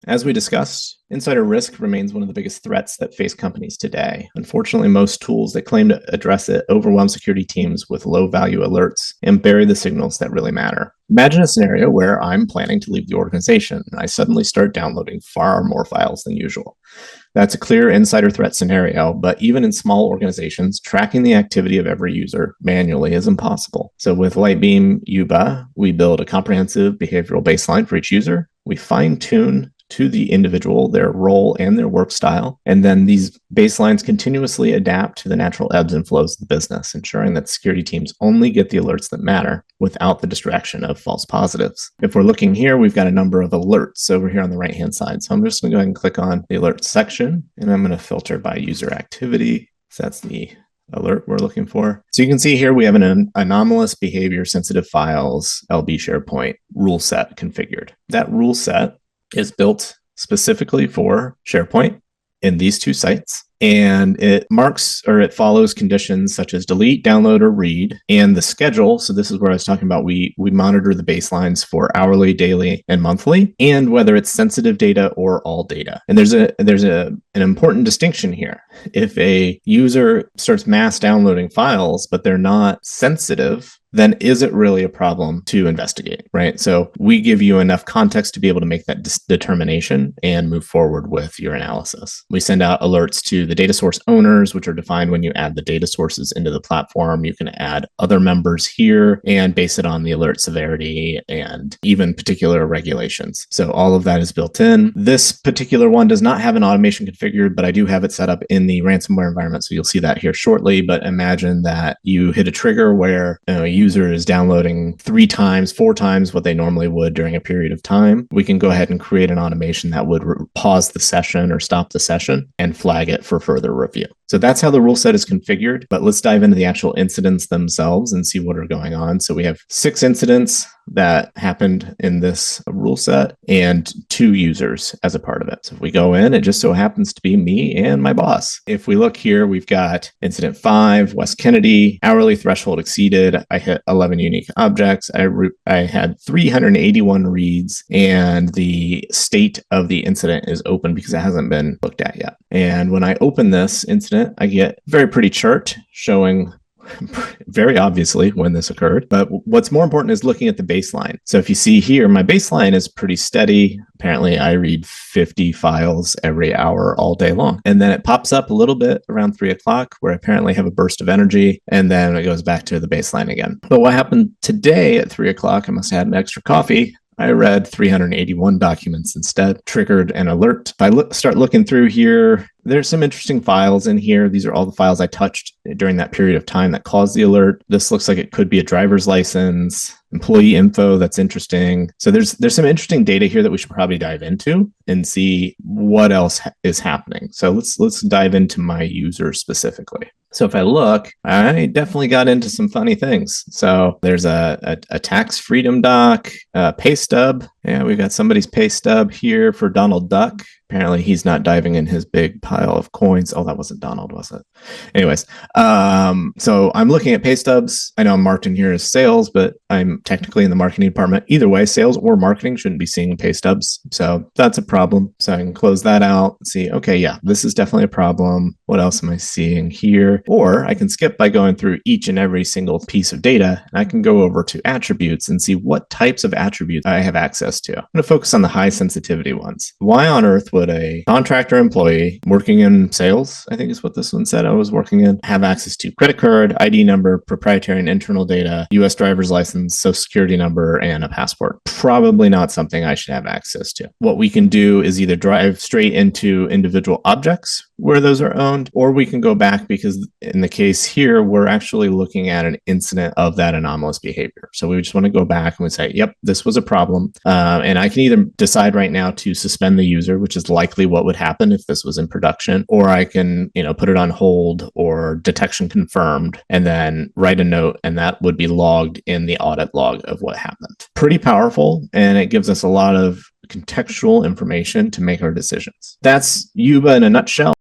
As we discussed, insider risk remains one of the biggest threats that face companies today. Unfortunately, most tools that claim to address it overwhelm security teams with low-value alerts and bury the signals that really matter. Imagine a scenario where I'm planning to leave the organization and I suddenly start downloading far more files than usual. That's a clear insider threat scenario, but even in small organizations, tracking the activity of every user manually is impossible. So with Lightbeam UEBA, we build a comprehensive behavioral baseline for each user. We fine-tune to the individual, their role and their work style. And then these baselines continuously adapt to the natural ebbs and flows of the business, ensuring that security teams only get the alerts that matter without the distraction of false positives. If we're looking here, we've got a number of alerts over here on the right-hand side. So I'm just going to go ahead and click on the alerts section, and I'm going to filter by user activity. So that's the alert we're looking for. So you can see here we have an anomalous behavior sensitive files LB SharePoint rule set configured. That rule set is built specifically for SharePoint in these two sites. And it marks or it follows conditions such as delete, download, or read, and the schedule. So this is where I was talking about we monitor the baselines for hourly, daily, and monthly, and whether it's sensitive data or all data. And there's an important distinction here. If a user starts mass downloading files, but they're not sensitive, then is it really a problem to investigate, right? So we give you enough context to be able to make that determination and move forward with your analysis. We send out alerts to the data source owners, which are defined when you add the data sources into the platform. You can add other members here and base it on the alert severity and even particular regulations. So all of that is built in. This particular one does not have an automation configured, but I do have it set up in the ransomware environment. So you'll see that here shortly. But imagine that you hit a trigger where a user is downloading 3 times, 4 times what they normally would during a period of time. We can go ahead and create an automation that would pause the session or stop the session and flag it for further review. So that's how the rule set is configured, but let's dive into the actual incidents themselves and see what are going on. So we have 6 incidents that happened in this rule set and 2 users as a part of it. So if we go in, it just so happens to be me and my boss. If we look here, we've got incident 5, West Kennedy, hourly threshold exceeded. I hit 11 unique objects. I had 381 reads, and the state of the incident is open because it hasn't been looked at yet. And when I open this incident, I get a very pretty chart showing very obviously when this occurred. But what's more important is looking at the baseline. So if you see here, my baseline is pretty steady. Apparently, I read 50 files every hour all day long. And then it pops up a little bit around 3 o'clock where I apparently have a burst of energy. And then it goes back to the baseline again. But what happened today at 3 o'clock, I must have had an extra coffee. I read 381 documents instead, triggered an alert. If I start looking through here, there's some interesting files in here. These are all the files I touched during that period of time that caused the alert. This looks like it could be a driver's license, employee info. That's interesting. So there's some interesting data here that we should probably dive into and see what else is happening. So let's dive into my user specifically. So if I look, I definitely got into some funny things. So there's a tax freedom doc, pay stub. Yeah, we've got somebody's pay stub here for Donald Duck. Apparently he's not diving in his big pile of coins. Oh, that wasn't Donald, was it? Anyways, so I'm looking at pay stubs. I know I'm marked in here as sales, but I'm technically in the marketing department. Either way, sales or marketing shouldn't be seeing pay stubs. So that's a problem. So I can close that out and see, okay, yeah, this is definitely a problem. What else am I seeing here? Or I can skip by going through each and every single piece of data, and I can go over to attributes and see what types of attributes I have access to. I'm going to focus on the high sensitivity ones. Why on earth would a contractor employee working in sales, I think is what this one said I was working in, have access to credit card, ID number, proprietary and internal data, US driver's license, social security number, and a passport? Probably not something I should have access to. What we can do is either drive straight into individual objects where those are owned, or we can go back because in the case here, we're actually looking at an incident of that anomalous behavior. So we just want to go back and we say, yep, this was a problem. And I can either decide right now to suspend the user, which is likely what would happen if this was in production, or I can, put it on hold or detection confirmed and then write a note, and that would be logged in the audit log of what happened. Pretty powerful, and it gives us a lot of contextual information to make our decisions. That's UEBA in a nutshell.